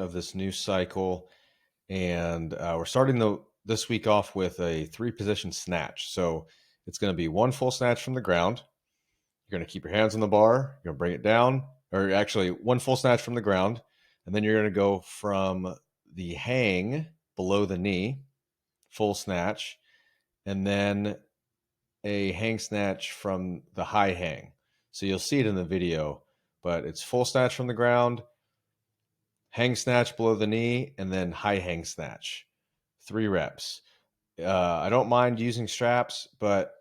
of this new cycle, and we're starting this week off with a 3-position snatch. So it's going to be 1 full snatch from the ground. You're going to keep your hands on the bar. You're going to bring it down, or actually 1 full snatch from the ground, and then you're going to go from the hang below the knee, full snatch, and then a hang snatch from the high hang. So you'll see it in the video, but it's full snatch from the ground, hang snatch below the knee, and then high hang snatch. 3 reps. I don't mind using straps, but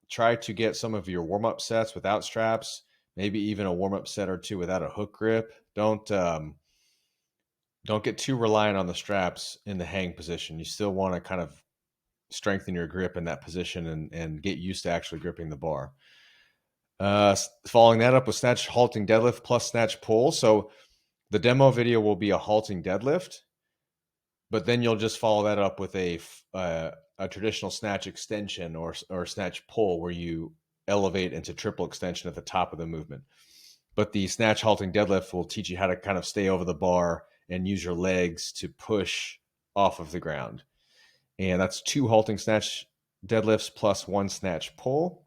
try to get some of your warm-up sets without straps, maybe even a warm-up set or 2 without a hook grip. Don't get too reliant on the straps in the hang position. You still want to kind of strengthen your grip in that position and get used to actually gripping the bar. Following that up with snatch, halting deadlift plus snatch pull. So the demo video will be a halting deadlift, but then you'll just follow that up with a traditional snatch extension or snatch pull, where you elevate into triple extension at the top of the movement. But the snatch halting deadlift will teach you how to kind of stay over the bar and use your legs to push off of the ground. And that's 2 halting snatch deadlifts plus 1 snatch pull.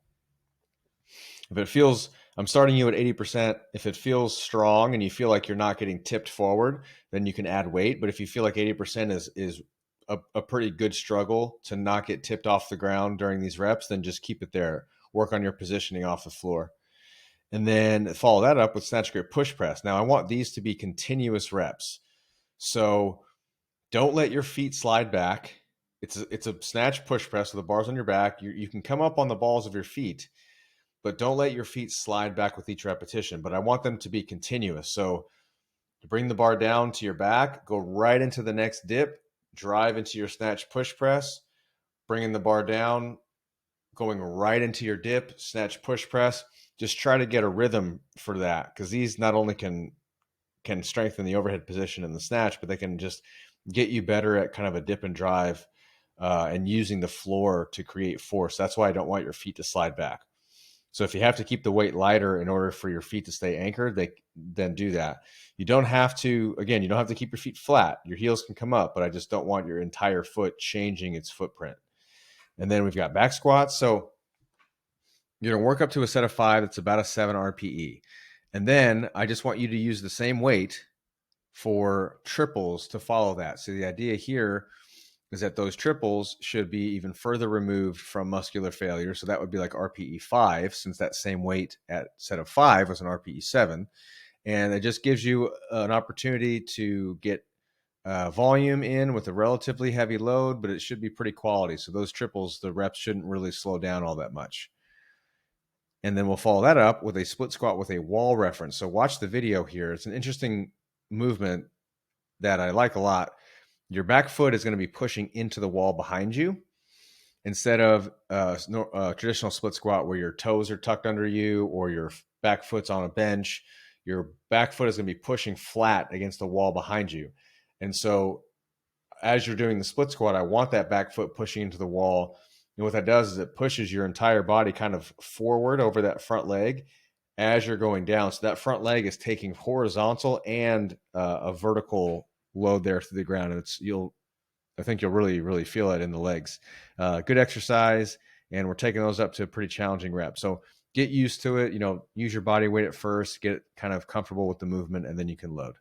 If it feels, I'm starting you at 80%. If it feels strong and you feel like you're not getting tipped forward, then you can add weight. But if you feel like 80% is a pretty good struggle to not get tipped off the ground during these reps, then just keep it there. Work on your positioning off the floor. And then follow that up with snatch grip push press. Now I want these to be continuous reps. So don't let your feet slide back. It's a snatch push press with the bars on your back. You can come up on the balls of your feet, but don't let your feet slide back with each repetition. But I want them to be continuous. So to bring the bar down to your back, go right into the next dip, drive into your snatch push press, bringing the bar down, going right into your dip, snatch push press. Just try to get a rhythm for that, because these not only can strengthen the overhead position in the snatch, but they can just get you better at kind of a dip and drive and using the floor to create force. That's why I don't want your feet to slide back. So if you have to keep the weight lighter in order for your feet to stay anchored, then do that. You don't have to keep your feet flat. Your heels can come up, but I just don't want your entire foot changing its footprint. And then we've got back squats. So you're going to work up to a set of 5 that's about a 7 RPE. And then I just want you to use the same weight for triples to follow that. So the idea here is that those triples should be even further removed from muscular failure. So that would be like RPE 5, since that same weight at set of 5 was an RPE 7. And it just gives you an opportunity to get volume in with a relatively heavy load, but it should be pretty quality. So those triples, the reps shouldn't really slow down all that much. And then we'll follow that up with a split squat with a wall reference. So watch the video here. It's an interesting movement that I like a lot. Your back foot is going to be pushing into the wall behind you, instead of a traditional split squat where your toes are tucked under you or your back foot's on a bench. Your back foot is going to be pushing flat against the wall behind you. And so as you're doing the split squat, I want that back foot pushing into the wall. And what that does is it pushes your entire body kind of forward over that front leg as you're going down. So that front leg is taking horizontal and a vertical load there through the ground. And I think you'll really, really feel it in the legs. Good exercise. And we're taking those up to a pretty challenging rep. So get used to it. Use your body weight at first, get kind of comfortable with the movement, and then you can load.